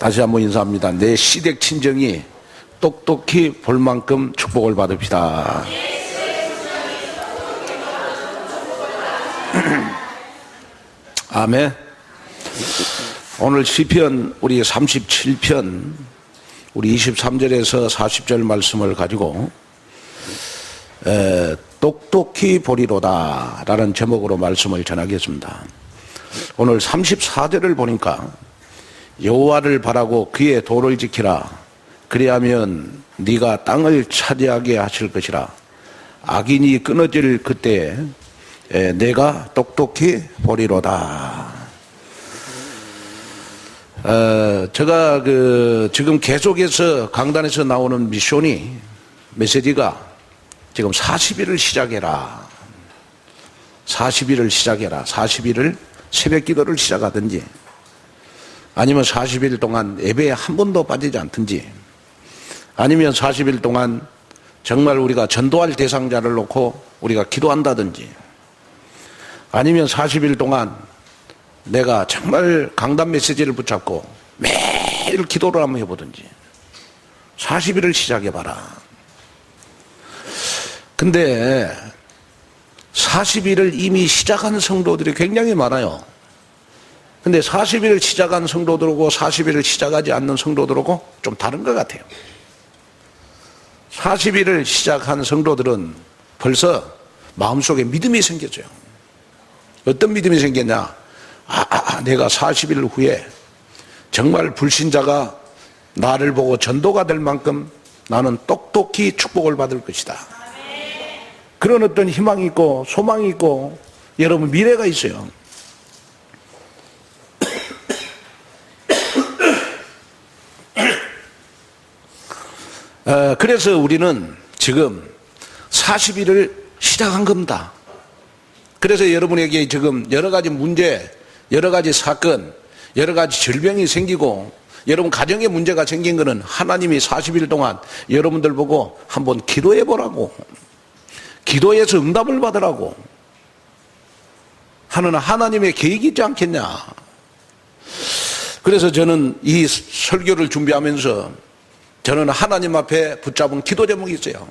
다시 한번 인사합니다. 내 시댁 친정이 똑똑히 볼 만큼 축복을 받읍시다. 아멘. 오늘 시편 우리 37편 우리 23절에서 40절 말씀을 가지고 똑똑히 보리로다 라는 제목으로 말씀을 전하겠습니다. 오늘 34절을 보니까 여호와를 바라고 그의 도를 지키라. 그리하면 네가 땅을 차지하게 하실 것이라. 악인이 끊어질 그때 내가 똑똑히 보리로다. 제가 지금 계속해서 강단에서 나오는 메시지가 지금 40일을 시작해라. 40일을 시작해라. 40일을 새벽 기도를 시작하든지 아니면 40일 동안 예배에 한 번도 빠지지 않든지 아니면 40일 동안 정말 우리가 전도할 대상자를 놓고 우리가 기도한다든지 아니면 40일 동안 내가 정말 강단 메시지를 붙잡고 매일 기도를 한번 해보든지 40일을 시작해봐라. 근데 40일을 이미 시작한 성도들이 굉장히 많아요. 근데 40일을 시작한 성도들하고 40일을 시작하지 않는 성도들하고 좀 다른 것 같아요. 40일을 시작한 성도들은 벌써 마음속에 믿음이 생겼어요. 어떤 믿음이 생겼냐? 내가 40일 후에 정말 불신자가 나를 보고 전도가 될 만큼 나는 똑똑히 축복을 받을 것이다. 그런 어떤 희망이 있고 소망이 있고 여러분 미래가 있어요. 그래서 우리는 지금 40일을 시작한 겁니다. 그래서 여러분에게 지금 여러 가지 문제, 여러 가지 사건, 여러 가지 질병이 생기고 여러분 가정에 문제가 생긴 것은 하나님이 40일 동안 여러분들 보고 한번 기도해 보라고, 기도해서 응답을 받으라고 하는 하나님의 계획이 있지 않겠냐. 그래서 저는 이 설교를 준비하면서 저는 하나님 앞에 붙잡은 기도 제목이 있어요.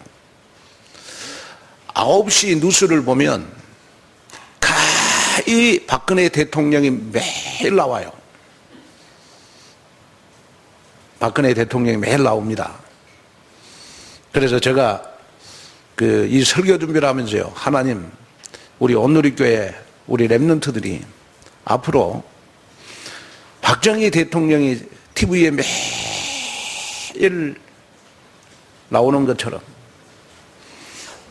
9시 뉴스를 보면 이 박근혜 대통령이 매일 나와요. 박근혜 대통령이 매일 나옵니다. 그래서 제가 이 설교 준비를 하면서요, 하나님, 우리 온누리교회 우리 렘넌트들이 앞으로 박정희 대통령이 TV에 매일 나오는 것처럼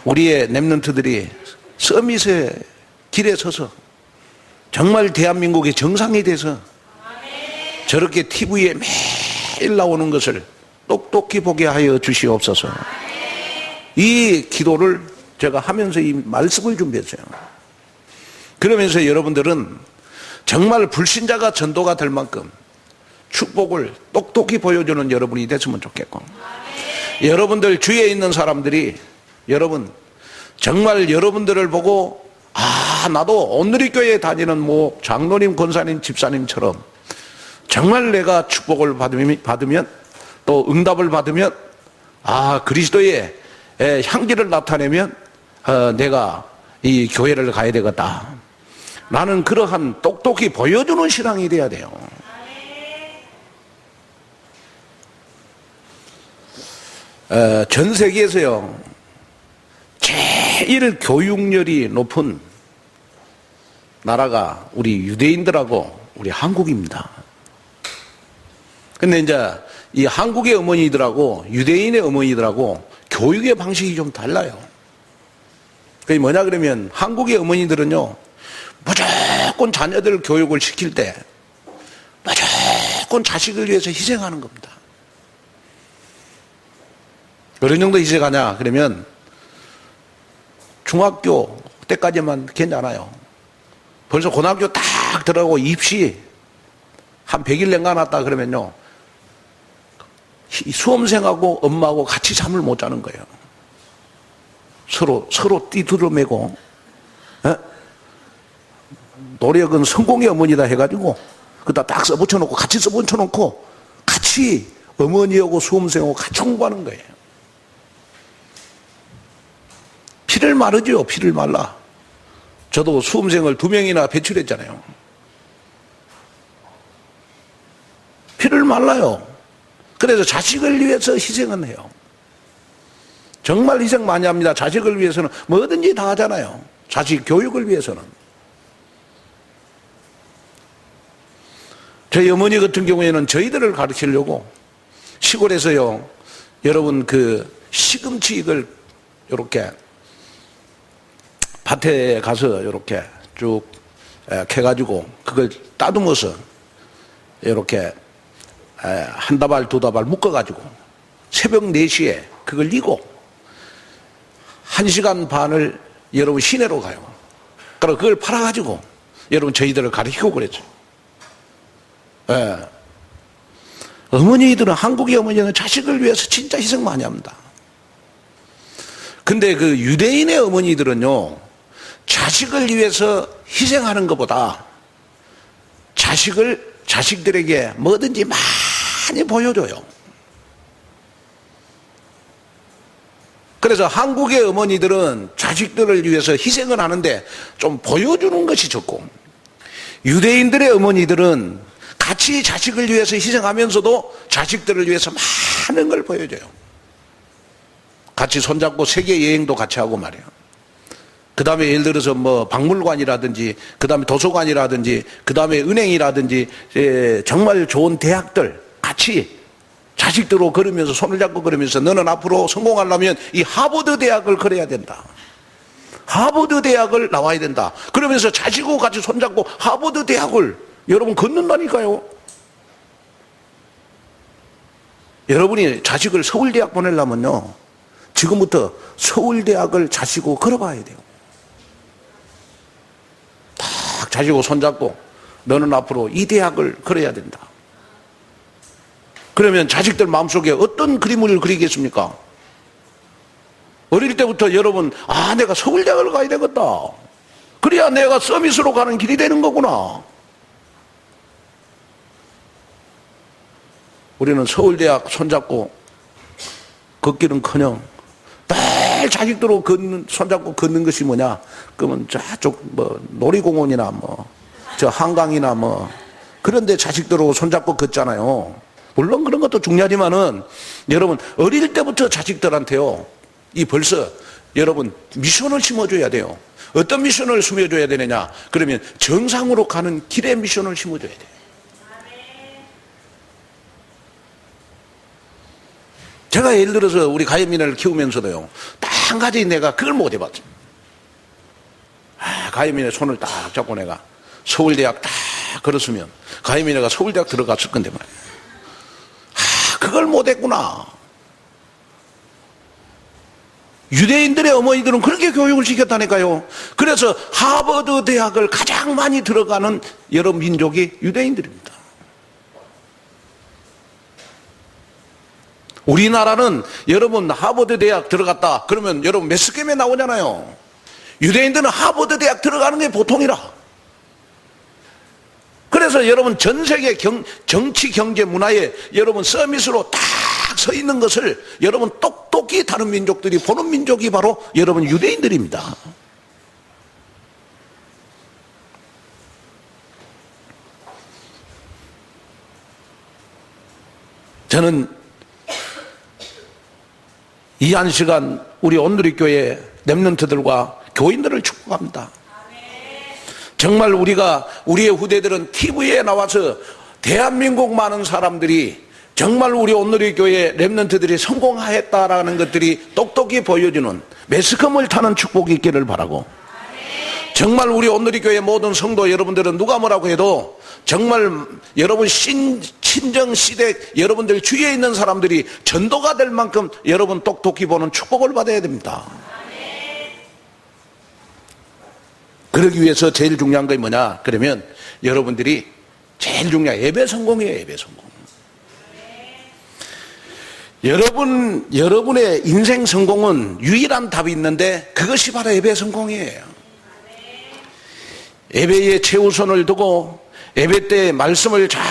우리의 렘넌트들이 서밋의 길에 서서 정말 대한민국의 정상이 돼서 저렇게 TV에 매일 나오는 것을 똑똑히 보게 하여 주시옵소서. 이 기도를 제가 하면서 이 말씀을 준비했어요. 그러면서 여러분들은 정말 불신자가 전도가 될 만큼 축복을 똑똑히 보여주는 여러분이 됐으면 좋겠고, 여러분들 주위에 있는 사람들이 여러분 정말 여러분들을 보고 나도 온누리교회에 다니는 장로님, 권사님, 집사님처럼 정말 내가 축복을 받으면 또 응답을 받으면 그리스도의 향기를 나타내면 내가 이 교회를 가야 되겠다. 나는 그러한 똑똑히 보여주는 신앙이 돼야 돼요. 전 세계에서요 제일 교육열이 높은 나라가 우리 유대인들하고 우리 한국입니다. 근데 이제 이 한국의 어머니들하고 유대인의 어머니들하고 교육의 방식이 좀 달라요. 그게 뭐냐 그러면 한국의 어머니들은요 무조건 자녀들 교육을 시킬 때 무조건 자식을 위해서 희생하는 겁니다. 어느 정도 희생하냐 그러면 중학교 때까지만 괜찮아요. 벌써 고등학교 딱 들어가고 입시 한 100일 낸가 났다 그러면요 수험생하고 엄마하고 같이 잠을 못 자는 거예요. 서로 띠두르매고 노력은 성공의 어머니다 해가지고 그다 딱 써붙여놓고 같이 써붙여놓고 같이 어머니하고 수험생하고 같이 공부하는 거예요. 피를 마르죠. 피를 말라. 저도 수험생을 2명이나 배출했잖아요. 피를 말라요. 그래서 자식을 위해서 희생은 해요. 정말 희생 많이 합니다. 자식을 위해서는 뭐든지 다 하잖아요. 자식 교육을 위해서는. 저희 어머니 같은 경우에는 저희들을 가르치려고 시골에서요, 여러분 그 시금치를 이렇게 밭에 가서 이렇게 쭉 캐가지고 그걸 따듬어서 이렇게 한 다발 두 다발 묶어가지고 새벽 4시에 그걸 이고 1시간 반을 여러분 시내로 가요. 그럼 그걸 팔아가지고 여러분 저희들을 가르치고 그랬죠. 어머니들은, 한국의 어머니는 자식을 위해서 진짜 희생 많이 합니다. 근데 그 유대인의 어머니들은요, 자식을 위해서 희생하는 것보다 자식들에게 뭐든지 많이 보여줘요. 그래서 한국의 어머니들은 자식들을 위해서 희생을 하는데 좀 보여주는 것이 적고, 유대인들의 어머니들은 같이 자식을 위해서 희생하면서도 자식들을 위해서 많은 걸 보여줘요. 같이 손잡고 세계 여행도 같이 하고 말이에요. 그 다음에 예를 들어서 뭐 박물관이라든지, 그 다음에 도서관이라든지, 그 다음에 은행이라든지, 정말 좋은 대학들 같이 자식들로 걸으면서 손을 잡고 걸으면서, 너는 앞으로 성공하려면 이 하버드 대학을 걸어야 된다. 하버드 대학을 나와야 된다. 그러면서 자식하고 같이 손잡고 하버드 대학을 여러분 걷는다니까요. 여러분이 자식을 서울대학 보내려면요, 지금부터 서울대학을 자식하고 걸어봐야 돼요. 딱 자식하고 손잡고 너는 앞으로 이 대학을 걸어야 된다. 그러면 자식들 마음속에 어떤 그림을 그리겠습니까? 어릴 때부터 여러분, 내가 서울대학을 가야 되겠다. 그래야 내가 서밋으로 가는 길이 되는 거구나. 우리는 서울대학 손잡고 걷기는커녕 매일 자식들로 손잡고 걷는 것이 뭐냐? 그러면 저쪽 뭐 놀이공원이나 뭐 저 한강이나 뭐 그런데 자식들로 손잡고 걷잖아요. 물론 그런 것도 중요하지만은 여러분, 어릴 때부터 자식들한테요, 이 벌써 여러분 미션을 심어줘야 돼요. 어떤 미션을 심어줘야 되느냐? 그러면 정상으로 가는 길의 미션을 심어줘야 돼요. 제가 예를 들어서 우리 가연민을 키우면서도요, 딱 한 가지 내가 그걸 못 해봤죠. 가연민의 손을 딱 잡고 내가 서울대학 딱 걸었으면 가연민이가 서울대학 들어갔을 건데 말이야. 그걸 못 했구나. 유대인들의 어머니들은 그렇게 교육을 시켰다니까요. 그래서 하버드 대학을 가장 많이 들어가는 여러 민족이 유대인들입니다. 우리나라는 여러분 하버드 대학 들어갔다 그러면 여러분 매스컴에 나오잖아요. 유대인들은 하버드 대학 들어가는 게 보통이라. 그래서 여러분 전 세계 정치 경제 문화에 여러분 서밋으로 딱 서 있는 것을 여러분 똑똑히 다른 민족들이 보는 민족이 바로 여러분 유대인들입니다. 저는 이 한 시간 우리 온누리교회 렘넌트들과 교인들을 축복합니다. 정말 우리의 후대들은 TV에 나와서 대한민국 많은 사람들이 정말 우리 온누리교회 렘넌트들이 성공하였다라는 것들이 똑똑히 보여주는 매스컴을 타는 축복이 있기를 바라고, 정말 우리 온누리교회 모든 성도 여러분들은 누가 뭐라고 해도 정말 여러분 친정 시댁 여러분들 주위에 있는 사람들이 전도가 될 만큼 여러분 똑똑히 보는 축복을 받아야 됩니다. 그러기 위해서 제일 중요한 게 뭐냐? 그러면 여러분들이 제일 중요한 예배 성공이에요. 예배 성공. 여러분의 인생 성공은 유일한 답이 있는데 그것이 바로 예배 성공이에요. 예배에 최우선을 두고 예배 때 말씀을 잘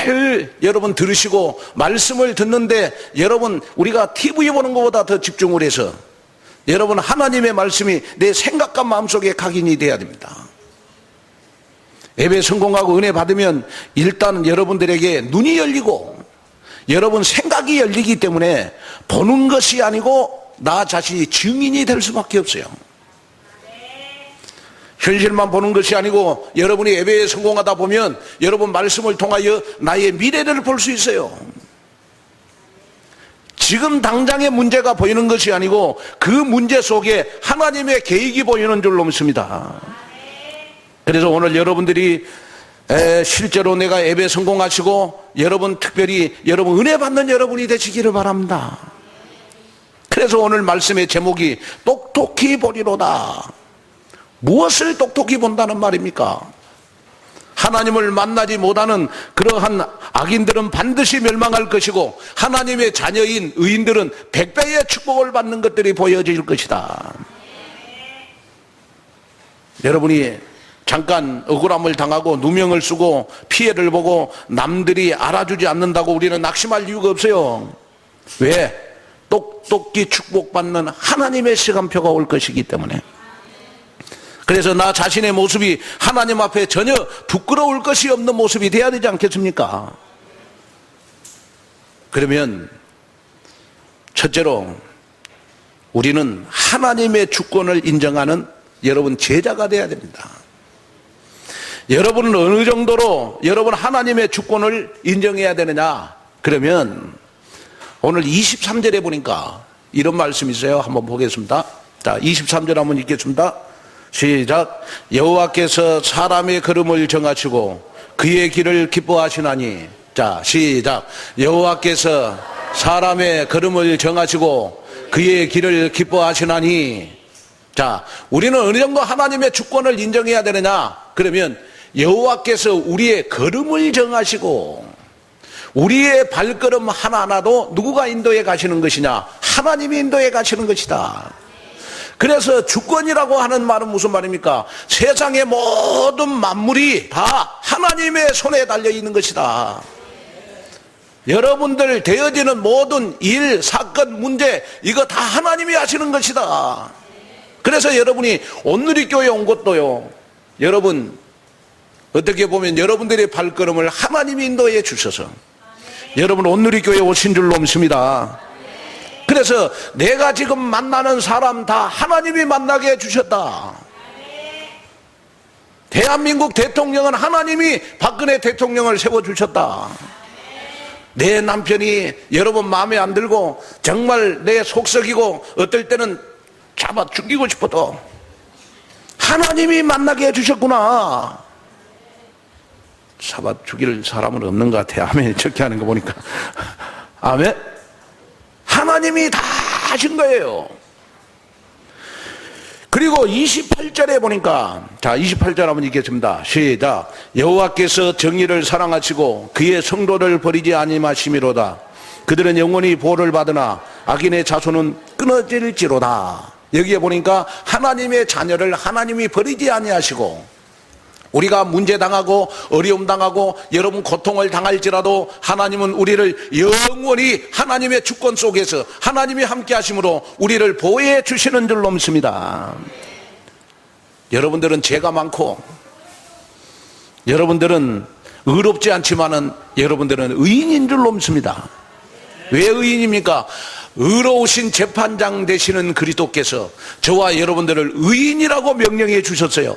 잘 여러분 들으시고 말씀을 듣는데 여러분 우리가 TV 보는 것보다 더 집중을 해서 여러분 하나님의 말씀이 내 생각과 마음속에 각인이 돼야 됩니다. 예배 성공하고 은혜 받으면 일단 여러분들에게 눈이 열리고 여러분 생각이 열리기 때문에 보는 것이 아니고 나 자신이 증인이 될 수밖에 없어요. 현실만 보는 것이 아니고 여러분이 예배에 성공하다 보면 여러분 말씀을 통하여 나의 미래를 볼 수 있어요. 지금 당장의 문제가 보이는 것이 아니고 그 문제 속에 하나님의 계획이 보이는 줄로 믿습니다. 그래서 오늘 여러분들이 실제로 내가 예배 성공하시고 여러분 특별히 여러분 은혜 받는 여러분이 되시기를 바랍니다. 그래서 오늘 말씀의 제목이 똑똑히 보리로다. 무엇을 똑똑히 본다는 말입니까? 하나님을 만나지 못하는 그러한 악인들은 반드시 멸망할 것이고 하나님의 자녀인 의인들은 100배의 축복을 받는 것들이 보여질 것이다. 여러분이 잠깐 억울함을 당하고 누명을 쓰고 피해를 보고 남들이 알아주지 않는다고 우리는 낙심할 이유가 없어요. 왜? 똑똑히 축복받는 하나님의 시간표가 올 것이기 때문에. 그래서 나 자신의 모습이 하나님 앞에 전혀 부끄러울 것이 없는 모습이 돼야 되지 않겠습니까? 그러면 첫째로 우리는 하나님의 주권을 인정하는 여러분 제자가 돼야 됩니다. 여러분은 어느 정도로 여러분 하나님의 주권을 인정해야 되느냐? 그러면 오늘 23절에 보니까 이런 말씀이 있어요. 한번 보겠습니다. 자, 23절 한번 읽겠습니다. 시작. 여호와께서 사람의 걸음을 정하시고 그의 길을 기뻐하시나니. 자, 시작. 여호와께서 사람의 걸음을 정하시고 그의 길을 기뻐하시나니. 자, 우리는 어느 정도 하나님의 주권을 인정해야 되느냐? 그러면 여호와께서 우리의 걸음을 정하시고 우리의 발걸음 하나하나도 누구가 인도해 가시는 것이냐? 하나님이 인도해 가시는 것이다. 그래서 주권이라고 하는 말은 무슨 말입니까? 세상의 모든 만물이 다 하나님의 손에 달려 있는 것이다. 여러분들 되어지는 모든 일, 사건, 문제 이거 다 하나님이 하시는 것이다. 그래서 여러분이 온누리교회 온 것도요, 여러분 어떻게 보면 여러분들의 발걸음을 하나님이 인도해 주셔서 여러분 온누리교회 오신 줄로 믿습니다. 그래서 내가 지금 만나는 사람 다 하나님이 만나게 해주셨다. 대한민국 대통령은 하나님이 박근혜 대통령을 세워주셨다. 내 남편이 여러분 마음에 안 들고 정말 내 속썩이고 어떨 때는 잡아 죽이고 싶어도 하나님이 만나게 해주셨구나. 잡아 죽일 사람은 없는 것 같아요. 아멘. 저렇게 하는 거 보니까. 아멘. 하나님이 다 하신 거예요. 그리고 28절에 보니까, 자, 28절 한번 읽겠습니다. 시작. 여호와께서 정의를 사랑하시고 그의 성도를 버리지 아니하심이로다. 그들은 영원히 보호를 받으나 악인의 자손은 끊어질지로다. 여기에 보니까 하나님의 자녀를 하나님이 버리지 아니하시고, 우리가 문제 당하고 어려움 당하고 여러분 고통을 당할지라도 하나님은 우리를 영원히 하나님의 주권 속에서 하나님이 함께 하심으로 우리를 보호해 주시는 줄로 믿습니다. 여러분들은 죄가 많고 여러분들은 의롭지 않지만은 여러분들은 의인인 줄로 믿습니다. 왜 의인입니까? 의로우신 재판장 되시는 그리스도께서 저와 여러분들을 의인이라고 명령해 주셨어요.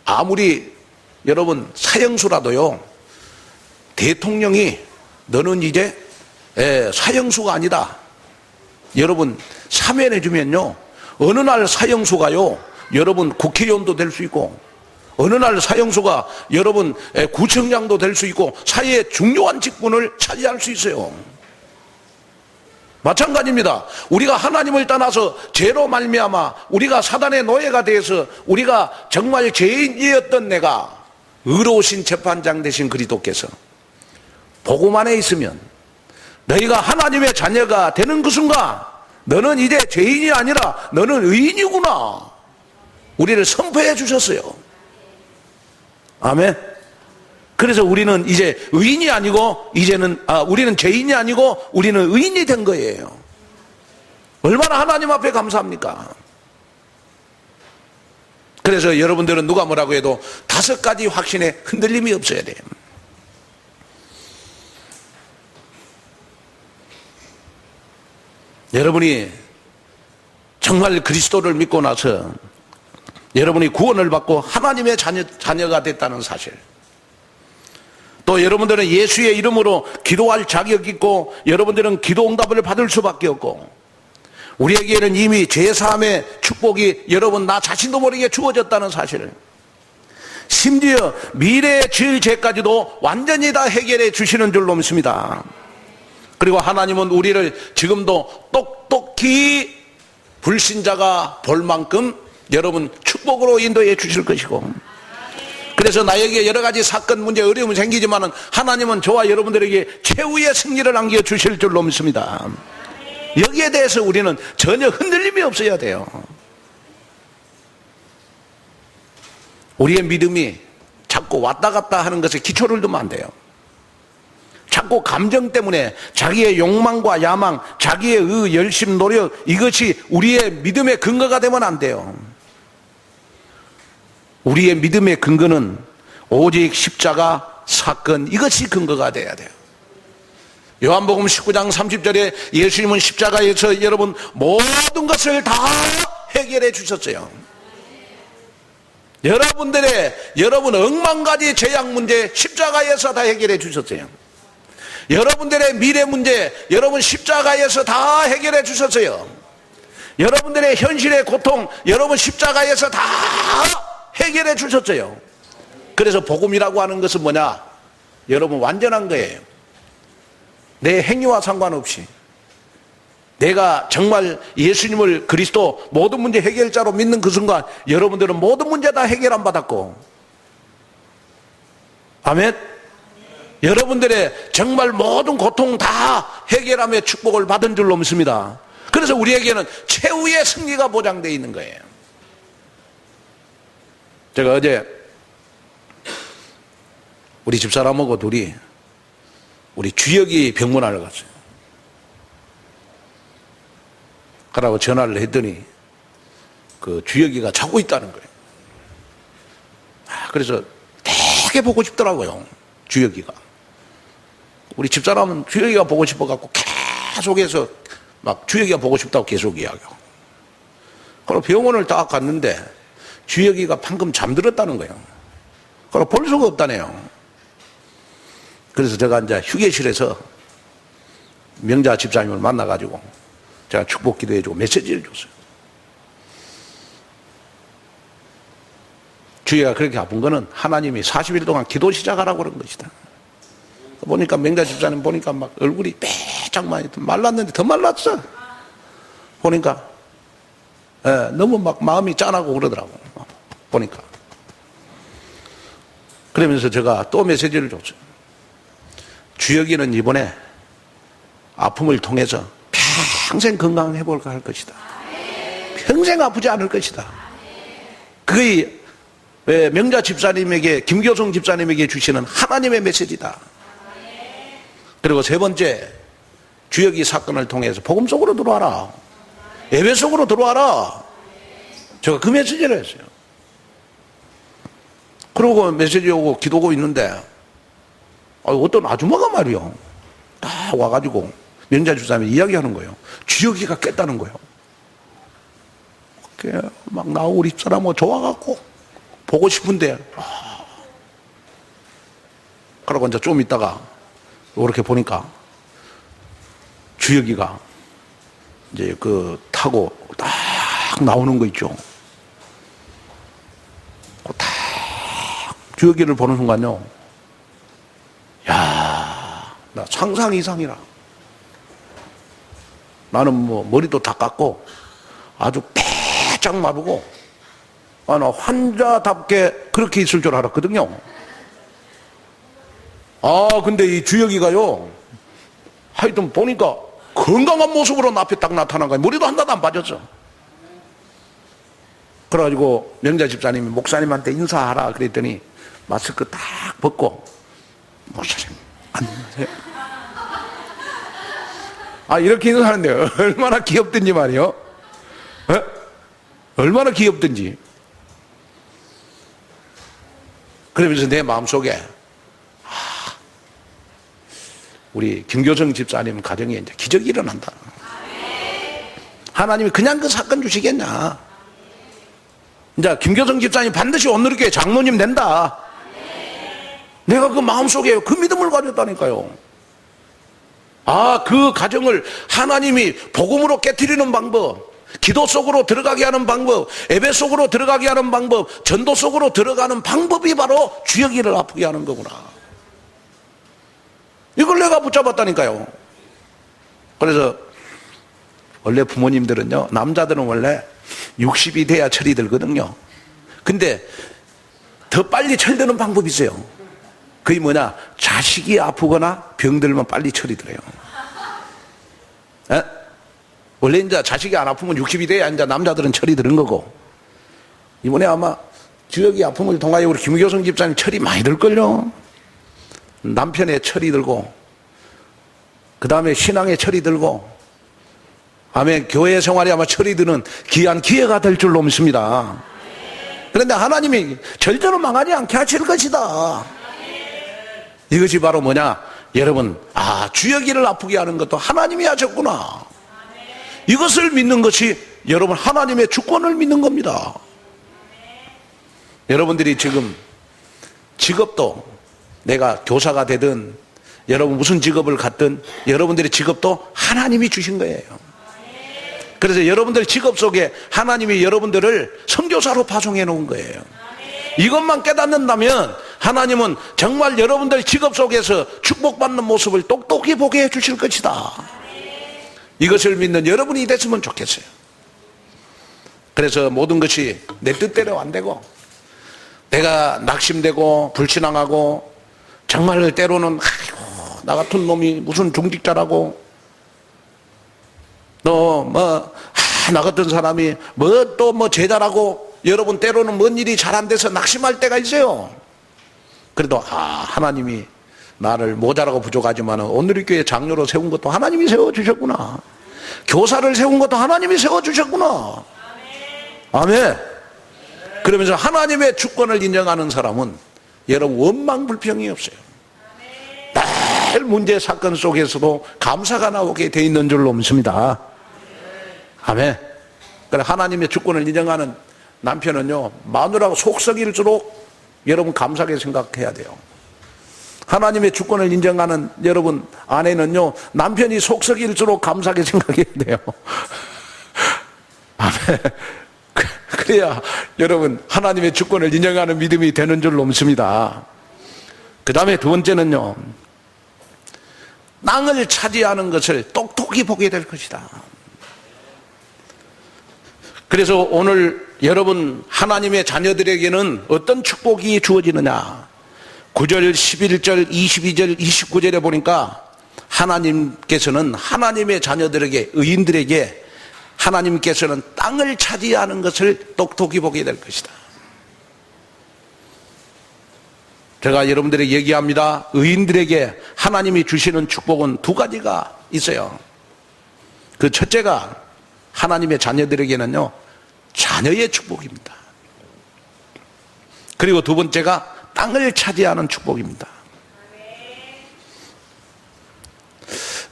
아무리 여러분 사형수라도요, 대통령이 너는 이제 사형수가 아니다, 여러분 사면해주면요, 어느 날 사형수가요 여러분 국회의원도 될 수 있고 어느 날 사형수가 여러분 구청장도 될 수 있고 사회의 중요한 직분을 차지할 수 있어요. 마찬가지입니다. 우리가 하나님을 떠나서 죄로 말미암아 우리가 사단의 노예가 되어서 우리가 정말 죄인이었던 내가 의로우신 재판장 되신 그리스도께서 복음안에 있으면 너희가 하나님의 자녀가 되는 그 순간 너는 이제 죄인이 아니라 너는 의인이구나, 우리를 선포해 주셨어요. 아멘. 그래서 우리는 이제 의인이 아니고 우리는 죄인이 아니고 우리는 의인이 된 거예요. 얼마나 하나님 앞에 감사합니까? 그래서 여러분들은 누가 뭐라고 해도 5가지 확신에 흔들림이 없어야 돼요. 여러분이 정말 그리스도를 믿고 나서 여러분이 구원을 받고 하나님의 자녀가 됐다는 사실, 또 여러분들은 예수의 이름으로 기도할 자격이 있고 여러분들은 기도 응답을 받을 수밖에 없고, 우리에게는 이미 죄사함의 축복이 여러분 나 자신도 모르게 주어졌다는 사실, 심지어 미래의 지을 죄까지도 완전히 다 해결해 주시는 줄로 믿습니다. 그리고 하나님은 우리를 지금도 똑똑히 불신자가 볼 만큼 여러분 축복으로 인도해 주실 것이고, 그래서 나에게 여러 가지 사건, 문제, 어려움이 생기지만 하나님은 저와 여러분들에게 최후의 승리를 안겨 주실 줄로 믿습니다. 여기에 대해서 우리는 전혀 흔들림이 없어야 돼요. 우리의 믿음이 자꾸 왔다 갔다 하는 것에 기초를 두면 안 돼요. 자꾸 감정 때문에 자기의 욕망과 야망, 자기의 의, 열심, 노력, 이것이 우리의 믿음의 근거가 되면 안 돼요. 우리의 믿음의 근거는 오직 십자가 사건, 이것이 근거가 돼야 돼요. 요한복음 19장 30절에 예수님은 십자가에서 여러분 모든 것을 다 해결해 주셨어요. 여러분 억만가지 죄악 문제 십자가에서 다 해결해 주셨어요. 여러분들의 미래 문제 여러분 십자가에서 다 해결해 주셨어요. 여러분들의 현실의 고통 여러분 십자가에서 다 해결해 주셨어요. 그래서 복음이라고 하는 것은 뭐냐? 여러분 완전한 거예요. 내 행위와 상관없이 내가 정말 예수님을 그리스도 모든 문제 해결자로 믿는 그 순간 여러분들은 모든 문제 다 해결 안 받았고, 아멘? 여러분들의 정말 모든 고통 다 해결하며 축복을 받은 줄로 믿습니다. 그래서 우리에게는 최후의 승리가 보장되어 있는 거예요. 제가 어제 우리 집사람하고 둘이 우리 주혁이 병문안을 갔어요. 가라고 전화를 했더니 그 주혁이가 자고 있다는 거예요. 그래서 되게 보고 싶더라고요, 주혁이가. 우리 집사람은 주혁이가 보고 싶어갖고 계속해서 막 주혁이가 보고 싶다고 계속 이야기하고. 그리고 병원을 딱 갔는데 주혁이가 방금 잠들었다는 거예요. 그리고 볼 수가 없다네요. 그래서 제가 이제 휴게실에서 명자 집사님을 만나가지고 제가 축복 기도해주고 메시지를 줬어요. 주희가 그렇게 아픈 거는 하나님이 40일 동안 기도 시작하라고 그런 것이다. 보니까 명자 집사님 보니까 막 얼굴이 빼짝 많이 말랐는데 더 말랐어. 보니까 너무 막 마음이 짠하고 그러더라고. 보니까. 그러면서 제가 또 메시지를 줬어요. 주혁이는 이번에 아픔을 통해서 평생 건강해 볼까 할 것이다. 평생 아프지 않을 것이다. 그게 명자 집사님에게, 김교성 집사님에게 주시는 하나님의 메시지다. 그리고 세 번째, 주혁이 사건을 통해서 복음 속으로 들어와라. 예배 속으로 들어와라. 제가 그 메시지를 했어요. 그러고 메시지 오고 기도하고 있는데 어떤 아줌마가 말이요, 딱 와가지고 명자 집사님이 이야기하는 거예요. 주혁이가 깼다는 거예요. 막 나오고 우리 집사람하고 좋아갖고 보고 싶은데, 그러고 이제 좀 있다가 이렇게 보니까 주혁이가 이제 그 타고 딱 나오는 거 있죠. 딱 주혁이를 보는 순간요, 야, 나 상상 이상이라. 나는 뭐 머리도 다 깎고 아주 빼짝 마르고, 나 환자답게 그렇게 있을 줄 알았거든요. 근데 이 주혁이가요, 하여튼 보니까 건강한 모습으로 앞에 딱 나타난 거예요. 머리도 하나도 안 빠졌어. 그래가지고 명자 집사님이 목사님한테 인사하라 그랬더니 마스크 딱 벗고 목사님, 안녕하세요. 이렇게 인사하는데 얼마나 귀엽든지 말이요. 얼마나 귀엽든지. 그러면서 내 마음속에 우리 김교성 집사님 가정에 이제 기적이 일어난다. 하나님이 그냥 그 사건 주시겠냐. 이제 김교성 집사님 반드시 오늘교회 장로님 된다. 내가 그 마음속에 그 믿음을 가졌다니까요. 그 가정을 하나님이 복음으로 깨트리는 방법, 기도 속으로 들어가게 하는 방법, 예배 속으로 들어가게 하는 방법, 전도 속으로 들어가는 방법이 바로 주여기를 아프게 하는 거구나. 이걸 내가 붙잡았다니까요. 그래서 원래 부모님들은요, 남자들은 원래 60이 돼야 철이 들거든요. 근데 더 빨리 철드는 방법이 있어요. 그게 뭐냐, 자식이 아프거나 병들면 빨리 철이 들어요. 원래 이제 자식이 안 아프면 60이 돼야 이제 남자들은 철이 드는 거고, 이번에 아마 주역이 아픔을 통하여 우리 김교성 집사님 철이 많이 들걸요. 남편의 철이 들고, 그 다음에 신앙의 철이 들고, 아멘, 교회 생활이 아마 철이 드는 귀한 기회가 될 줄로 믿습니다. 그런데 하나님이 절대로 망하지 않게 하실 것이다. 이것이 바로 뭐냐, 여러분, 주여기를 아프게 하는 것도 하나님이 하셨구나. 이것을 믿는 것이 여러분 하나님의 주권을 믿는 겁니다. 여러분들이 지금 직업도, 내가 교사가 되든 여러분 무슨 직업을 갖든 여러분들의 직업도 하나님이 주신 거예요. 그래서 여러분들 직업 속에 하나님이 여러분들을 선교사로 파송해 놓은 거예요. 이것만 깨닫는다면 하나님은 정말 여러분들 직업 속에서 축복받는 모습을 똑똑히 보게 해 주실 것이다. 이것을 믿는 여러분이 됐으면 좋겠어요. 그래서 모든 것이 내 뜻대로 안 되고, 내가 낙심되고 불신앙하고, 정말 때로는 나 같은 놈이 무슨 중직자라고, 나 같은 사람이 제자라고, 여러분 때로는 뭔 일이 잘 안 돼서 낙심할 때가 있어요. 그래도 하나님이 나를 모자라고 부족하지만 오늘의 교회 장로로 세운 것도 하나님이 세워주셨구나. 교사를 세운 것도 하나님이 세워주셨구나. 아멘. 그러면서 하나님의 주권을 인정하는 사람은 여러분 원망불평이 없어요. 늘 문제 사건 속에서도 감사가 나오게 돼 있는 줄로 믿습니다. 아멘. 그래, 하나님의 주권을 인정하는 남편은요, 마누라가 속 썩일수록 여러분 감사하게 생각해야 돼요. 하나님의 주권을 인정하는 여러분 아내는요, 남편이 속 썩일수록 감사하게 생각해야 돼요. 아멘. 그래야 여러분 하나님의 주권을 인정하는 믿음이 되는 줄로 믿습니다. 그 다음에 두 번째는요, 땅을 차지하는 것을 똑똑히 보게 될 것이다. 그래서 오늘 여러분 하나님의 자녀들에게는 어떤 축복이 주어지느냐, 9절, 11절, 22절, 29절에 보니까 하나님께서는 하나님의 자녀들에게, 의인들에게 하나님께서는 땅을 차지하는 것을 똑똑히 보게 될 것이다. 제가 여러분들에게 얘기합니다. 의인들에게 하나님이 주시는 축복은 두 가지가 있어요. 그 첫째가 하나님의 자녀들에게는요, 자녀의 축복입니다. 그리고 두 번째가 땅을 차지하는 축복입니다.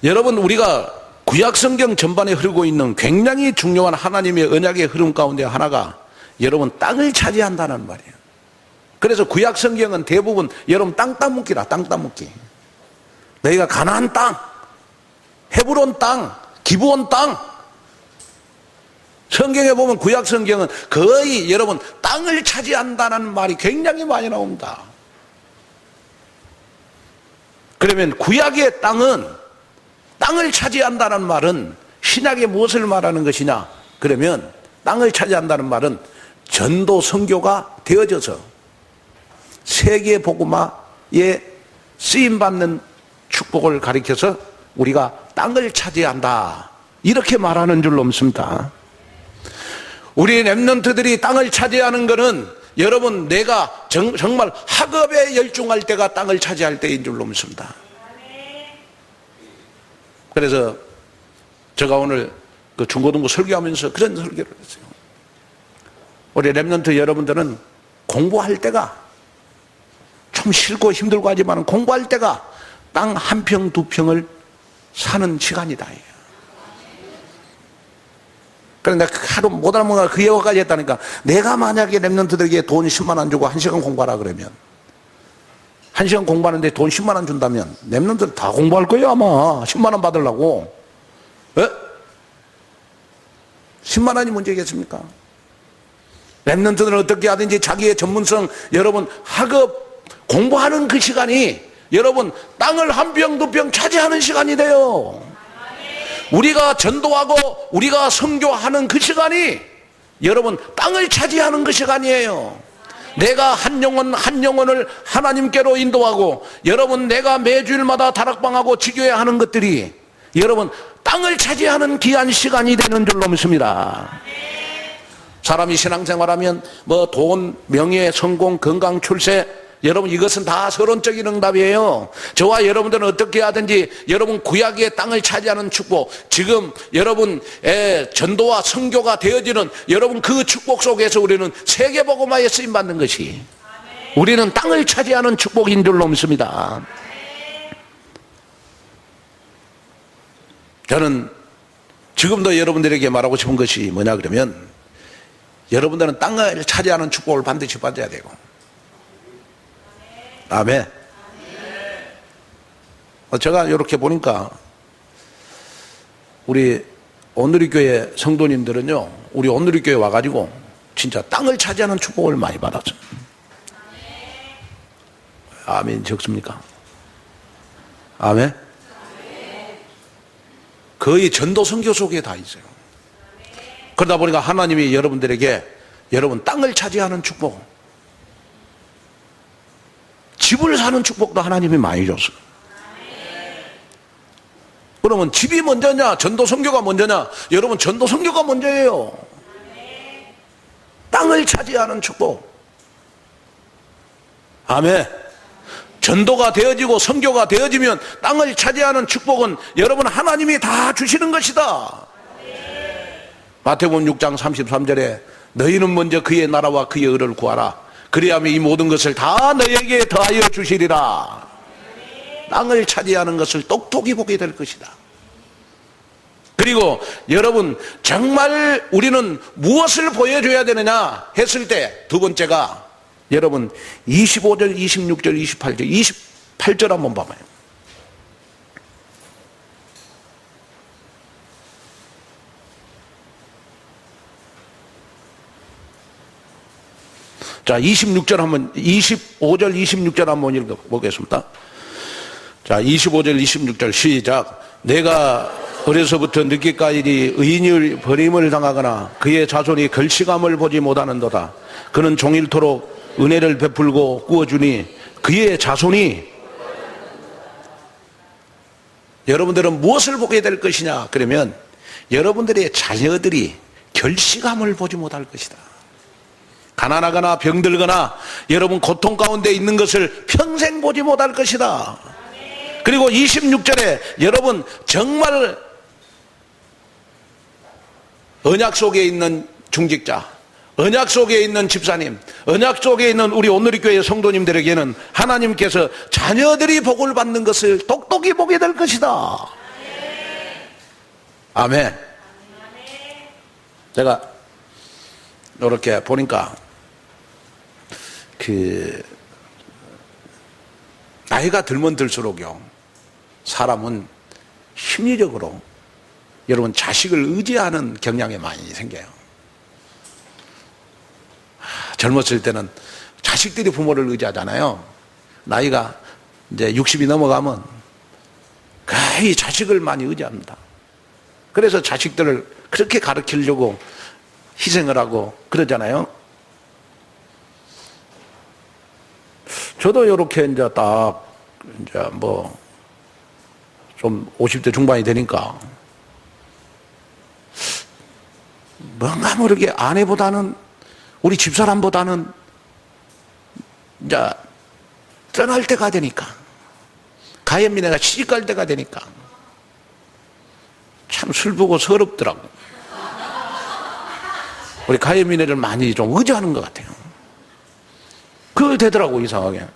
여러분, 우리가 구약성경 전반에 흐르고 있는 굉장히 중요한 하나님의 언약의 흐름 가운데 하나가 여러분 땅을 차지한다는 말이에요. 그래서 구약성경은 대부분 여러분 땅 따먹기라, 땅 따먹기. 너희가 가나안 땅, 헤브론 땅, 기브온 땅. 성경에 보면 구약성경은 거의 여러분 땅을 차지한다는 말이 굉장히 많이 나옵니다. 그러면 구약의 땅은, 땅을 차지한다는 말은 신약에 무엇을 말하는 것이냐? 그러면 땅을 차지한다는 말은 전도 선교가 되어져서 세계 복음화에 쓰임받는 축복을 가리켜서 우리가 땅을 차지한다, 이렇게 말하는 줄로 믿습니다. 우리 렘넌트들이 땅을 차지하는 것은 여러분 내가 정말 학업에 열중할 때가 땅을 차지할 때인 줄로 믿습니다. 그래서 제가 오늘 그 중고등부 설교하면서 그런 설교를 했어요. 우리 랩런트 여러분들은 공부할 때가 좀 싫고 힘들고 하지만 공부할 때가 땅 한 평, 두 평을 사는 시간이다. 그런데 하루 못 알아먹어 그 예화까지 했다니까. 내가 만약에 랩런트들에게 돈 10만 원 주고 1시간 공부하라 그러면 1시간 공부하는데 돈 10만 원 준다면 랩런트들 다 공부할 거예요 아마. 10만 원 받으려고. 10만 원이 문제겠습니까? 랩런트들은 어떻게 하든지 자기의 전문성, 여러분 학업 공부하는 그 시간이 여러분 땅을 한 평, 두 평 차지하는 시간이 돼요. 우리가 전도하고 우리가 선교하는 그 시간이 여러분 땅을 차지하는 그 시간이에요. 내가 한 영혼 한 영혼을 하나님께로 인도하고 여러분 내가 매주일마다 다락방하고 지교회 하는 것들이 여러분 땅을 차지하는 귀한 시간이 되는 줄로 믿습니다. 사람이 신앙생활하면 뭐 돈, 명예, 성공, 건강, 출세 여러분 이것은 다 서론적인 응답이에요. 저와 여러분들은 어떻게 하든지 여러분 구약의 땅을 차지하는 축복, 지금 여러분의 전도와 선교가 되어지는 여러분 그 축복 속에서 우리는 세계복음화에 쓰임받는 것이 우리는 땅을 차지하는 축복인 줄로 믿습니다. 저는 지금도 여러분들에게 말하고 싶은 것이 뭐냐 그러면 여러분들은 땅을 차지하는 축복을 반드시 받아야 되고, 아멘. 제가 이렇게 보니까 우리 온누리교회 성도님들은요, 우리 온누리교회 와가지고 진짜 땅을 차지하는 축복을 많이 받았어요. 아멘 적습니까? 아멘. 거의 전도 선교 속에 다 있어요. 그러다 보니까 하나님이 여러분들에게 여러분 땅을 차지하는 축복, 집을 사는 축복도 하나님이 많이 줬어요. 그러면 집이 먼저냐 전도 선교가 먼저냐? 여러분 전도 선교가 먼저예요. 땅을 차지하는 축복. 아멘. 전도가 되어지고 선교가 되어지면 땅을 차지하는 축복은 여러분 하나님이 다 주시는 것이다. 마태복음 6장 33절에 너희는 먼저 그의 나라와 그의 의를 구하라. 그리하면 이 모든 것을 다 너에게 더하여 주시리라. 땅을 차지하는 것을 똑똑히 보게 될 것이다. 그리고 여러분 정말 우리는 무엇을 보여줘야 되느냐 했을 때 두 번째가 여러분 25절, 26절, 28절, 28절 한번 봐봐요. 자, 26절 한번, 25절, 26절 한번 읽어보겠습니다. 자, 25절, 26절 시작. 내가 어려서부터 늦게까지 의인이 버림을 당하거나 그의 자손이 걸시감을 보지 못하는도다. 그는 종일토록 은혜를 베풀고 꾸어주니 그의 자손이, 여러분들은 무엇을 보게 될 것이냐 그러면 여러분들의 자녀들이 결시감을 보지 못할 것이다. 가난하거나 병들거나 여러분 고통 가운데 있는 것을 평생 보지 못할 것이다. 그리고 26절에 여러분 정말 언약 속에 있는 중직자, 언약 속에 있는 집사님, 언약 속에 있는 우리 온누리교회 성도님들에게는 하나님께서 자녀들이 복을 받는 것을 똑똑히 보게 될 것이다. 아멘. 제가 이렇게 보니까 나이가 들면 들수록요 사람은 심리적으로 여러분 자식을 의지하는 경향이 많이 생겨요. 젊었을 때는 자식들이 부모를 의지하잖아요. 나이가 이제 60이 넘어가면 거의 자식을 많이 의지합니다. 그래서 자식들을 그렇게 가르치려고 희생을 하고 그러잖아요. 저도 이렇게 이제 딱 이제 뭐 좀 50대 중반이 되니까 뭔가 모르게 아내보다는 우리 집사람보다는 이제 떠날 때가 되니까, 가연미네가 시집갈 때가 되니까 참 슬프고 서럽더라고. 우리 가연미네를 많이 좀 의지하는 것 같아요. 그거 되더라고, 이상하게.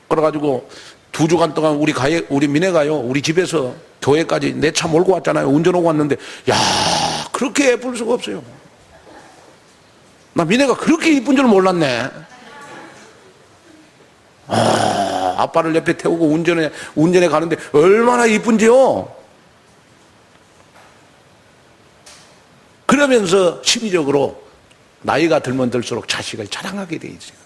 그래가지고 2주간 동안 우리 미네가요, 우리 집에서 교회까지 내 차 몰고 왔잖아요. 운전하고 왔는데, 야, 그렇게 예쁠 수가 없어요. 나 미네가 그렇게 이쁜 줄 몰랐네. 아빠를 옆에 태우고 운전에 가는데 얼마나 이쁜지요. 그러면서 심리적으로 나이가 들면 들수록 자식을 자랑하게 돼 있어요.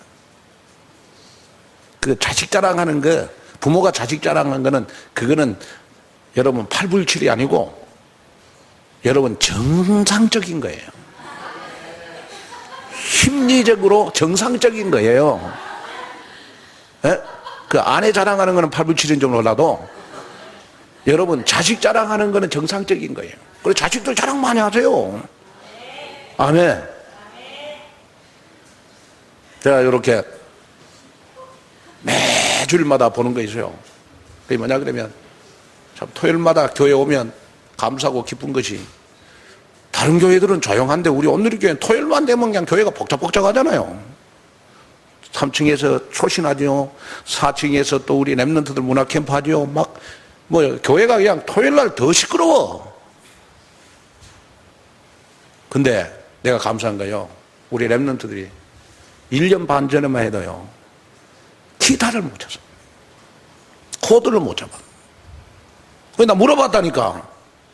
그 자식 자랑하는 거, 부모가 자식 자랑하는 거는, 그거는 여러분 팔불출이 아니고 여러분 정상적인 거예요. 심리적으로 정상적인 거예요. 에? 그 아내 자랑하는 거는 팔불출인 줄 몰라도 여러분 자식 자랑하는 거는 정상적인 거예요. 그리고 자식들 자랑 많이 하세요. 아멘. 제가 이렇게 매주일마다 보는 거 있어요. 그게 뭐냐 그러면, 참 토요일마다 교회 오면 감사하고 기쁜 것이, 다른 교회들은 조용한데 우리 오늘의 교회는 토요일만 되면 그냥 교회가 복잡복잡하잖아요. 3층에서 초신하죠. 4층에서 또 우리 랩런트들 문화캠프 하죠. 교회가 그냥 토요일날 더 시끄러워. 근데 내가 감사한 거요, 우리 랩런트들이 1년 반 전에만 해도요, 기타를 못 쳤어. 코드를 못 잡아. 그래서 나 물어봤다니까.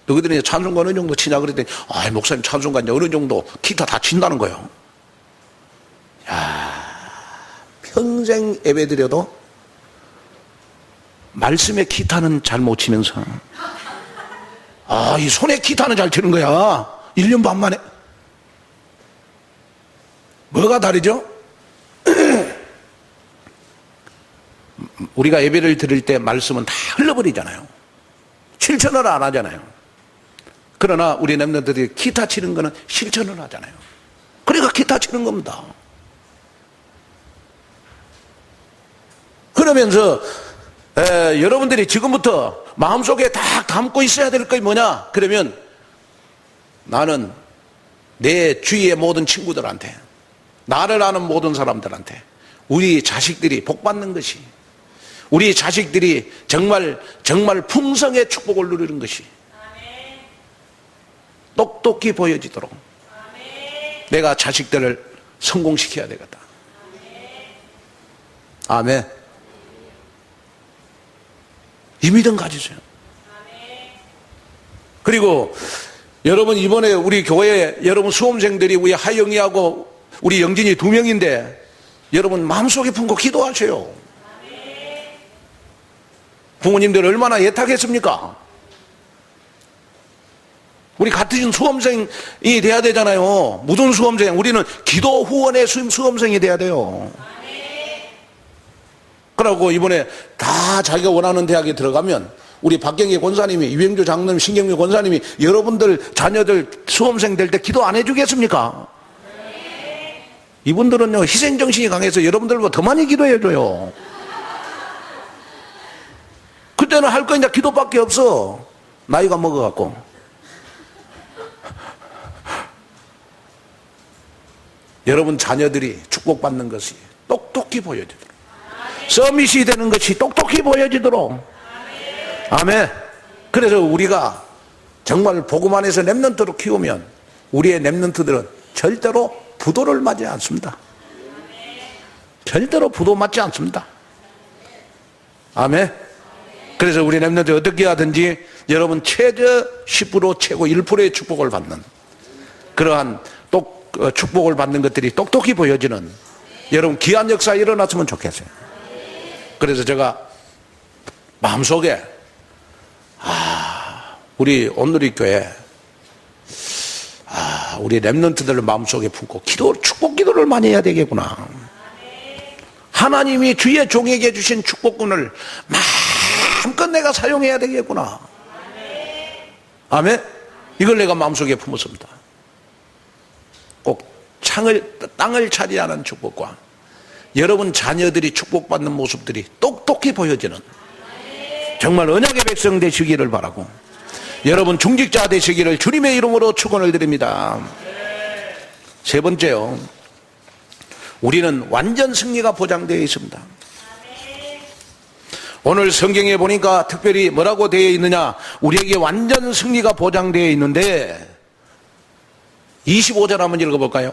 너희들이 찬송가 어느 정도 치냐 그랬더니, 목사님 찬송가 이제 어느 정도 기타 다 친다는 거예요. 야, 평생 예배드려도 말씀의 기타는 잘 못 치면서, 이 손에 기타는 잘 치는 거야. 1년 반 만에. 뭐가 다르죠? 우리가 예배를 드릴 때 말씀은 다 흘러버리잖아요. 실천을 안 하잖아요. 그러나 우리 랩런트들이 기타 치는 거는 실천을 하잖아요. 그러니까 기타 치는 겁니다. 그러면서 여러분들이 지금부터 마음속에 딱 담고 있어야 될 것이 뭐냐 그러면, 나는 내 주위의 모든 친구들한테, 나를 아는 모든 사람들한테 우리 자식들이 복받는 것이, 우리 자식들이 정말 풍성의 축복을 누리는 것이 똑똑히 보여지도록 내가 자식들을 성공시켜야 되겠다. 아멘. 이 믿음 가지세요. 그리고 여러분, 이번에 우리 교회에 여러분 수험생들이, 우리 하영이하고 우리 영진이 2명인데 여러분 마음속에 품고 기도하세요. 부모님들 얼마나 예탁했습니까? 우리 같은 수험생이 돼야 되잖아요. 무슨 수험생? 우리는 기도 후원의 수험생이 돼야 돼요. 그러고 이번에 다 자기가 원하는 대학에 들어가면 우리 박경희 권사님이, 유영주 장로님, 신경미 권사님이 여러분들 자녀들 수험생 될 때 기도 안 해주겠습니까? 이분들은요, 희생정신이 강해서 여러분들보다 더 많이 기도해줘요. 그때는 할 거 이제 기도밖에 없어. 나이가 먹어갖고. 여러분 자녀들이 축복받는 것이 똑똑히 보여지도록, 서밋이 되는 것이 똑똑히 보여지도록. 아멘. 그래서 우리가 정말 복음 안에서 랩런트로 키우면 우리의 랩런트들은 절대로 부도를 맞지 않습니다. 절대로 부도 맞지 않습니다. 아멘. 그래서 우리 랩런트 어떻게 하든지 여러분 최저 10% 최고 1%의 축복을 받는 그러한 축복을 받는 것들이 똑똑히 보여지는 여러분 귀한 역사 일어났으면 좋겠어요. 그래서 제가 마음속에 우리 온누리 교회 우리 랩런트들을 마음속에 품고 축복 기도를 많이 해야 되겠구나. 하나님이 주의 종에게 주신 축복권을 마음껏 내가 사용해야 되겠구나. 아멘. 이걸 내가 마음속에 품었습니다. 꼭 땅을 차지하는 축복과 여러분 자녀들이 축복받는 모습들이 똑똑히 보여지는 정말 언약의 백성 되시기를 바라고, 여러분 중직자 되시기를 주님의 이름으로 축원을 드립니다. 세 번째요, 우리는 완전 승리가 보장되어 있습니다. 오늘 성경에 보니까 특별히 뭐라고 되어 있느냐, 우리에게 완전 승리가 보장되어 있는데 25절 한번 읽어볼까요?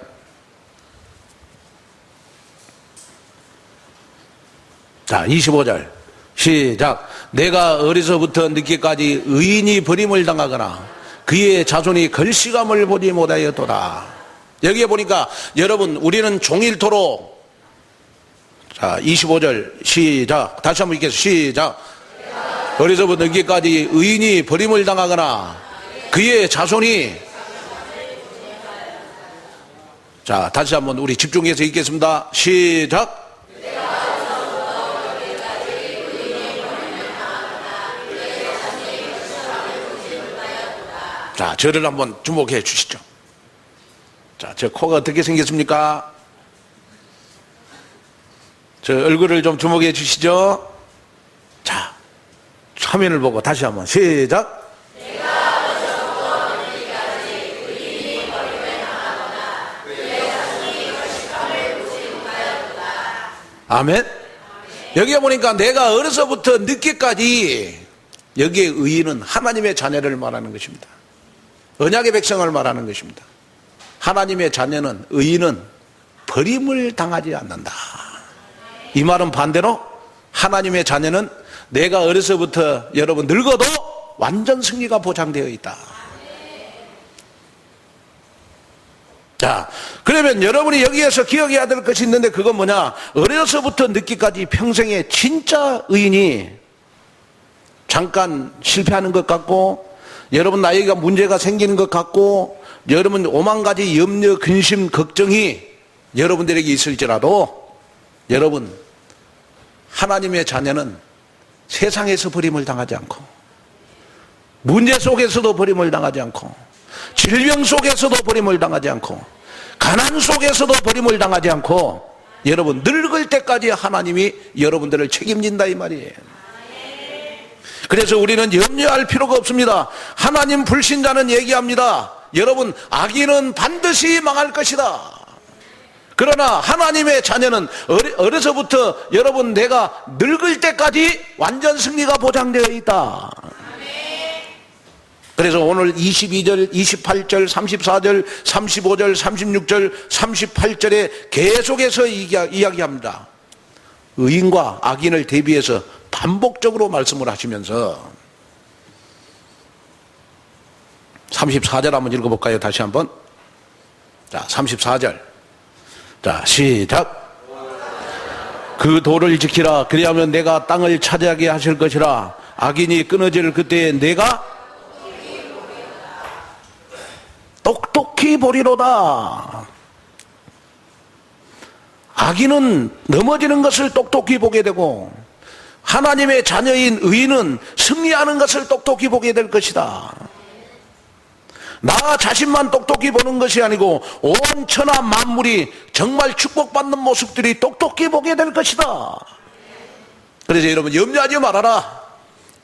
자, 25절 시작. 내가 어려서부터 늦게까지 의인이 버림을 당하거나 그의 자손이 걸시감을 보지 못하였도다. 여기에 보니까 여러분 우리는 종일토록, 자 25절 시작, 다시 한번 읽겠습니다. 시작. 어려서부터 늦게까지 의인이 버림을 당하거나 그의 자손이, 자 다시 한번 우리 집중해서 읽겠습니다. 시작. 자, 저를 한번 주목해 주시죠. 자, 저 코가 어떻게 생겼습니까? 저 얼굴을 좀 주목해 주시죠. 자, 화면을 보고 다시 한번 시작. 아멘. 여기에 보니까 내가 어려서부터 늦게까지, 여기에 의인은 하나님의 자녀를 말하는 것입니다. 언약의 백성을 말하는 것입니다. 하나님의 자녀는, 의인은 버림을 당하지 않는다. 이 말은 반대로 하나님의 자녀는 내가 어려서부터 여러분 늙어도 완전 승리가 보장되어 있다. 자, 그러면 여러분이 여기에서 기억해야 될 것이 있는데, 그건 뭐냐, 어려서부터 늦기까지 평생에 진짜 의인이 잠깐 실패하는 것 같고, 여러분 나이가 문제가 생기는 것 같고, 여러분 오만 가지 염려, 근심, 걱정이 여러분들에게 있을지라도, 여러분 하나님의 자녀는 세상에서 버림을 당하지 않고, 문제 속에서도 버림을 당하지 않고, 질병 속에서도 버림을 당하지 않고, 가난 속에서도 버림을 당하지 않고, 여러분 늙을 때까지 하나님이 여러분들을 책임진다 이 말이에요. 그래서 우리는 염려할 필요가 없습니다. 하나님 불신자는 얘기합니다. 여러분 악인은 반드시 망할 것이다. 그러나 하나님의 자녀는 어려서부터 여러분 내가 늙을 때까지 완전 승리가 보장되어 있다. 그래서 오늘 22절, 28절, 34절, 35절, 36절, 38절에 계속해서 이야기합니다. 의인과 악인을 대비해서 반복적으로 말씀을 하시면서 34절 한번 읽어볼까요? 다시 한번. 자, 34절. 자, 시작. 그 도를 지키라. 그리하면 내가 땅을 차지하게 하실 것이라. 악인이 끊어질 그때에 내가 똑똑히 보리로다. 악인은 넘어지는 것을 똑똑히 보게 되고, 하나님의 자녀인 의인은 승리하는 것을 똑똑히 보게 될 것이다. 나 자신만 똑똑히 보는 것이 아니고 온 천하 만물이 정말 축복받는 모습들이 똑똑히 보게 될 것이다. 그래서 여러분 염려하지 말아라.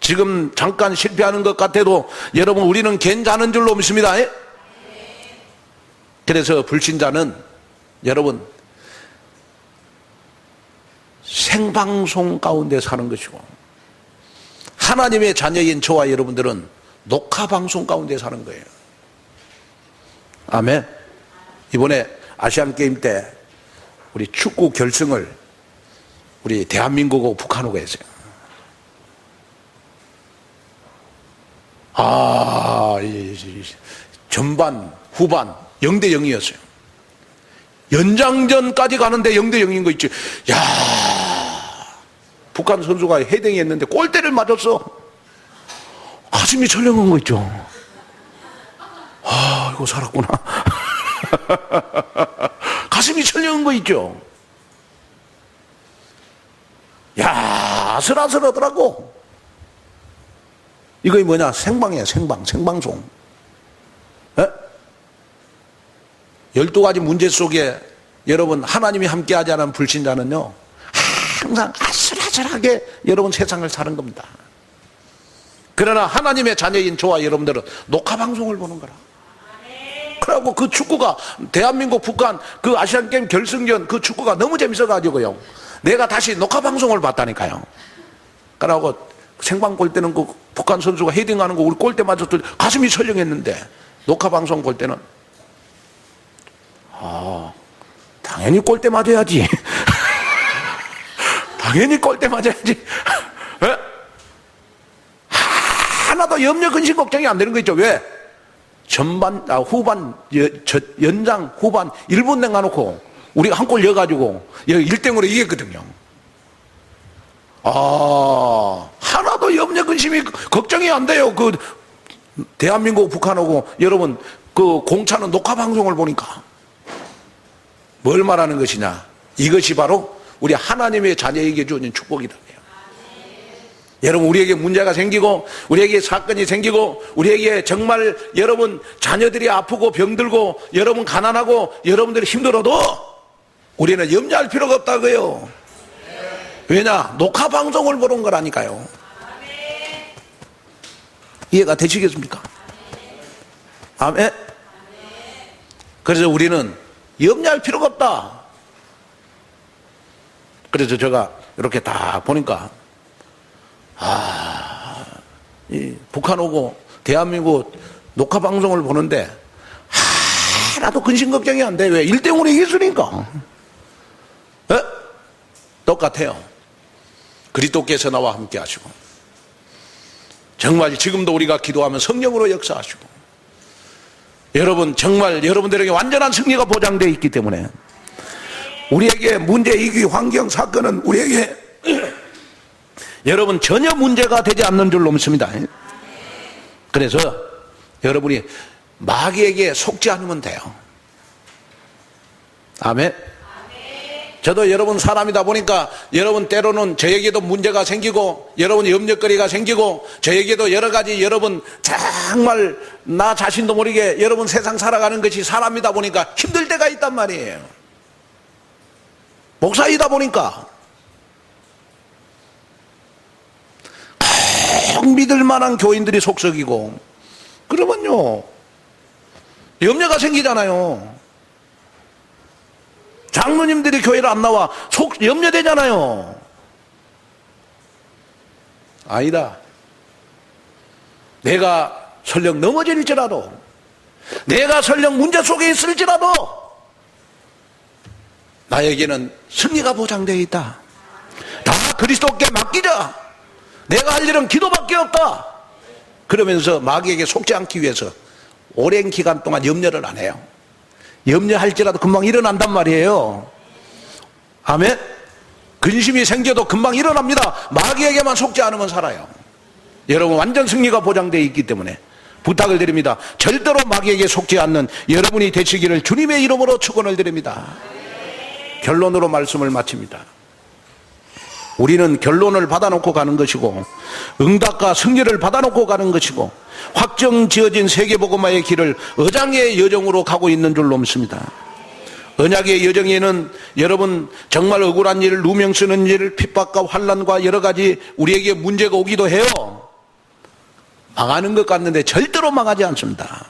지금 잠깐 실패하는 것 같아도 여러분 우리는 괜찮은 줄로 믿습니다. 그래서 불신자는 여러분 생방송 가운데 사는 것이고, 하나님의 자녀인 저와 여러분들은 녹화방송 가운데 사는 거예요. 아멘. 이번에 아시안게임 때 우리 축구 결승을 우리 대한민국하고 북한하고 했어요. 전반 후반 0대 0이었어요 연장전까지 가는데 0대 0인 거 있지. 야, 북한 선수가 헤딩했는데 골대를 맞았어. 가슴이 철렁한 거 있죠. 이거 살았구나. 가슴이 철렁한 거 있죠. 야, 아슬아슬하더라고. 이거 뭐냐, 생방이야. 생방송. 12가지 문제 속에 여러분, 하나님이 함께하지 않은 불신자는요, 항상 아슬아슬하게 여러분 세상을 사는 겁니다. 그러나 하나님의 자녀인 저와 여러분들은 녹화방송을 보는 거라. 그러고 그 축구가, 대한민국 북한 그 아시안게임 결승전 그 축구가 너무 재밌어가지고요, 내가 다시 녹화방송을 봤다니까요. 그러고 생방볼 때는 그 북한 선수가 헤딩하는 거 우리 골대 맞았을 때 가슴이 설렁했는데, 녹화방송 볼 때는 당연히 골대 맞아야지. 당연히 골대 맞아야지. 에? 하나도 염려 근심 걱정이 안 되는 거 있죠. 왜? 후반 연장 후반 1분 내가놓고 우리가 한 골 넣어가지고 1대0으로 이겼거든요. 하나도 염려 근심이 걱정이 안 돼요. 그 대한민국 북한하고 여러분 그 공차는 녹화 방송을 보니까. 뭘 말하는 것이냐? 이것이 바로 우리 하나님의 자녀에게 주어진 축복이다. 여러분, 우리에게 문제가 생기고 우리에게 사건이 생기고 우리에게 정말 여러분 자녀들이 아프고 병들고 여러분 가난하고 여러분들이 힘들어도 우리는 염려할 필요가 없다고요. 왜냐? 녹화 방송을 보는 거라니까요. 이해가 되시겠습니까? 아멘. 그래서 우리는 염려할 필요가 없다. 그래서 제가 이렇게 딱 보니까 이 북한 오고 대한민국 녹화 방송을 보는데 하나도 근심 걱정이 안 돼. 왜? 1대0으로 이겼으니까. 똑같아요. 그리스도께서 나와 함께 하시고 정말 지금도 우리가 기도하면 성령으로 역사하시고 여러분 정말 여러분들에게 완전한 승리가 보장되어 있기 때문에 우리에게 문제, 위기, 환경, 사건은 우리에게 여러분 전혀 문제가 되지 않는 줄로 믿습니다. 그래서 여러분이 마귀에게 속지 않으면 돼요. 아멘. 저도 여러분 사람이다 보니까 여러분 때로는 저에게도 문제가 생기고 여러분 염려거리가 생기고 저에게도 여러 가지 여러분 정말 나 자신도 모르게 여러분 세상 살아가는 것이 사람이다 보니까 힘들 때가 있단 말이에요. 목사이다 보니까 꼭 믿을 만한 교인들이 속썩이고 그러면요 염려가 생기잖아요. 장로님들이 교회를 안 나와 염려되잖아요. 아니다. 내가 설령 넘어질지라도 내가 설령 문제 속에 있을지라도 나에게는 승리가 보장되어 있다. 다 그리스도께 맡기자. 내가 할 일은 기도밖에 없다. 그러면서 마귀에게 속지 않기 위해서 오랜 기간 동안 염려를 안 해요. 염려할지라도 금방 일어난단 말이에요. 아멘. 근심이 생겨도 금방 일어납니다. 마귀에게만 속지 않으면 살아요. 여러분 완전 승리가 보장되어 있기 때문에 부탁을 드립니다. 절대로 마귀에게 속지 않는 여러분이 되시기를 주님의 이름으로 축원을 드립니다. 결론으로 말씀을 마칩니다. 우리는 결론을 받아놓고 가는 것이고 응답과 승리를 받아놓고 가는 것이고 확정 지어진 세계복음화의 길을 언약의 여정으로 가고 있는 줄로 믿습니다. 언약의 여정에는 여러분 정말 억울한 일, 누명 쓰는 일, 핍박과 환난과 여러 가지 우리에게 문제가 오기도 해요. 망하는 것 같는데 절대로 망하지 않습니다.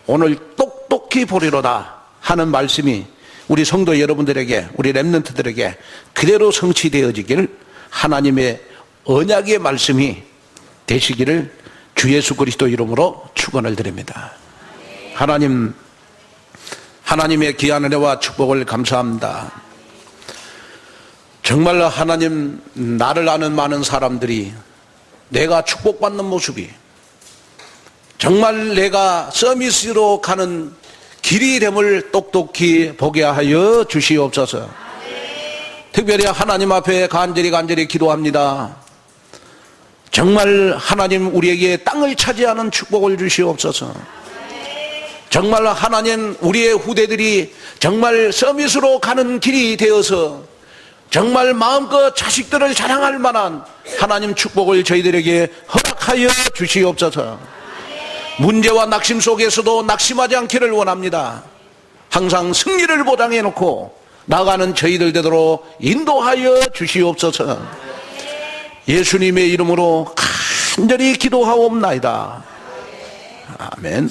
오늘 똑똑히 보리로다 하는 말씀이 우리 성도 여러분들에게 우리 렘넌트들에게 그대로 성취되어지기를 하나님의 언약의 말씀이 되시기를 주 예수 그리스도 이름으로 축원을 드립니다. 하나님의 귀한 은혜와 축복을 감사합니다. 정말 하나님 나를 아는 많은 사람들이 내가 축복받는 모습이 정말 내가 서밋으로 가는 길이 됨을 똑똑히 보게 하여 주시옵소서. 특별히 하나님 앞에 간절히 기도합니다. 정말 하나님 우리에게 땅을 차지하는 축복을 주시옵소서. 정말 하나님 우리의 후대들이 정말 서밋으로 가는 길이 되어서 정말 마음껏 자식들을 자랑할 만한 하나님 축복을 저희들에게 허락하여 주시옵소서. 문제와 낙심 속에서도 낙심하지 않기를 원합니다. 항상 승리를 보장해 놓고 나가는 저희들 되도록 인도하여 주시옵소서. 예수님의 이름으로 간절히 기도하옵나이다. 아멘.